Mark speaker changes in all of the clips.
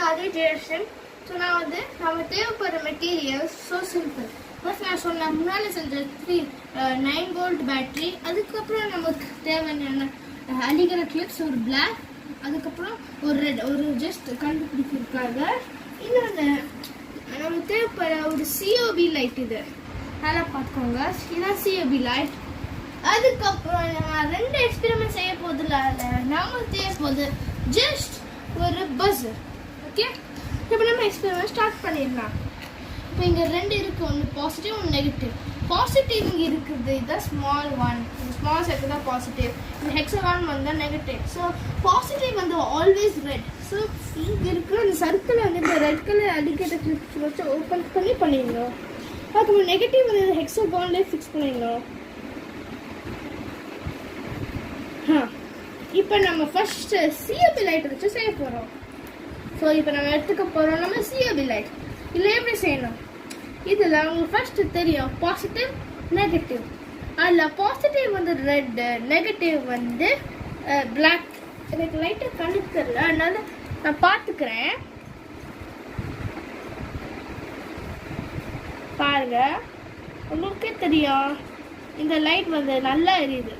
Speaker 1: அதே ஜெயஸ்ரீ. ஸோ நான் வந்து நம்ம தேவைப்படுற மெட்டீரியல்ஸ் ஸோ சிம்பிள். ஃபர்ஸ்ட் நான் சொன்ன முன்னால் செஞ்ச 9 வோல்ட் பேட்ரி, அதுக்கப்புறம் நமக்கு தேவையான அடிக்கிற கிளிப்ஸ் ஒரு பிளாக், அதுக்கப்புறம் ஒரு ரெட், ஒரு ஜஸ்ட் கண்டுபிடிச்சிருக்காங்க. இன்னொன்று நமக்கு தேவைப்படுற ஒரு சிஓபி லைட். இது நல்லா பார்த்துக்கோங்க, இதுதான் சிஓபி லைட். அதுக்கப்புறம் நான் 2 எக்ஸ்பெரிமெண்ட் செய்ய போதில்ல, நமக்கு தேவைப்போது ஜஸ்ட் ஒரு பஸ்ஸர். ஓகே, இப்போ நம்ம எக்ஸ்பெரிமெண்ட் ஸ்டார்ட் பண்ணிடலாம். இப்போ இங்கே 2 இருக்குது, ஒன்று பாசிட்டிவ் ஒன்று நெகட்டிவ். பாசிட்டிவ் இங்கே இருக்குது, இதுதான் ஸ்மால் ஒன், ஸ்மால் சர்க்கிள் தான் பாசிட்டிவ், இந்த ஹெக்ஸாகான் வந்து நெகட்டிவ். ஸோ பாசிட்டிவ் வந்து ஆல்வேஸ் ரெட். ஸோ இங்கே இருக்கிற இந்த சர்க்கிள் வந்து இந்த ரெட் கலர் அடிக்கிற கிளிப்ஸ் வச்சு ஓப்பன் பண்ணிடணும். அதுக்கப்புறம் நெகட்டிவ் வந்து இந்த ஹெக்ஸாகான்லேயே ஃபிக்ஸ் பண்ணிடணும். இப்போ நம்ம ஃபர்ஸ்ட் சிஓபி லைட் வச்சு செய்ய போகிறோம். ஸோ இப்போ நம்ம எடுத்துக்க போகிறோம் நம்ம சிஓபி லைட். இல்லை எப்படி செய்யணும், இதில் உங்களுக்கு ஃபர்ஸ்ட் தெரியும் பாசிட்டிவ் நெகட்டிவ். அதில் பாசிட்டிவ் வந்து ரெட்டு, நெகட்டிவ் வந்து பிளாக். எனக்கு லைட்டாக கண்ணுக்கு தெரியல, அதனால நான் பார்த்துக்கிறேன். பாருங்க, உங்களுக்கே தெரியும் இந்த லைட் வந்து நல்லா எரியுது.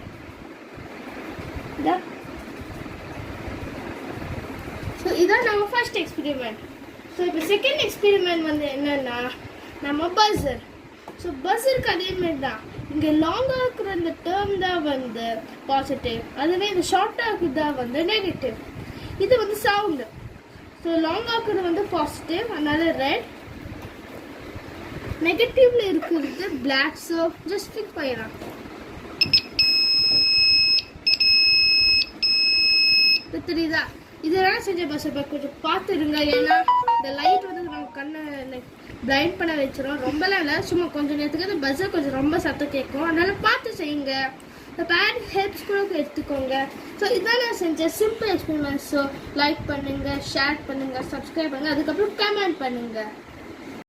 Speaker 1: ஸோ இதான் நம்ம ஃபர்ஸ்ட் எக்ஸ்பெரிமெண்ட். ஸோ இப்போ செகண்ட் எக்ஸ்பெரிமெண்ட் வந்து என்னன்னா நம்ம பஸ்ஸர். ஸோ பஸ்ஸருக்கு அதே மாதிரி தான், இங்கே லாங்காக இருக்கிற இந்த டேர்ம் தான் வந்து பாசிட்டிவ், அதுவே இந்த ஷார்ட்டாக இருக்கிறது தான் வந்து நெகட்டிவ். இது வந்து சவுண்டு. ஸோ லாங்காக இருக்கிறது வந்து பாசிட்டிவ், அதனால ரெட். நெகட்டிவ்ல இருக்கிறது பிளாக். ஸோ ஜஸ்ட் ஃபிக்ஸ் பண்ணிடலாம். தெரியுதா, இதெல்லாம் செஞ்ச பஸ் கொஞ்சம் பார்த்துருங்க, ஏன்னா இந்த லைட் வந்து நம்ம கண்ணை பிளைண்ட் பண்ண வச்சிடும். ரொம்பலாம் இல்லை, சும்மா கொஞ்சம் நேரத்துக்கு இந்த பஸ்ஸை கொஞ்சம் ரொம்ப சத்தம் கேட்கும், அதனால பார்த்து செய்யுங்க. இந்த பேரண்ட் ஹெல்ப்ஸ் கூட எடுத்துக்கோங்க. ஸோ இதான் நான் செஞ்ச சிம்பிள் எக்ஸ்பெரிமெண்ட். ஸோ லைக் பண்ணுங்க, ஷேர் பண்ணுங்க, சப்ஸ்கிரைப் பண்ணுங்க, அதுக்கப்புறம் கமெண்ட் பண்ணுங்க.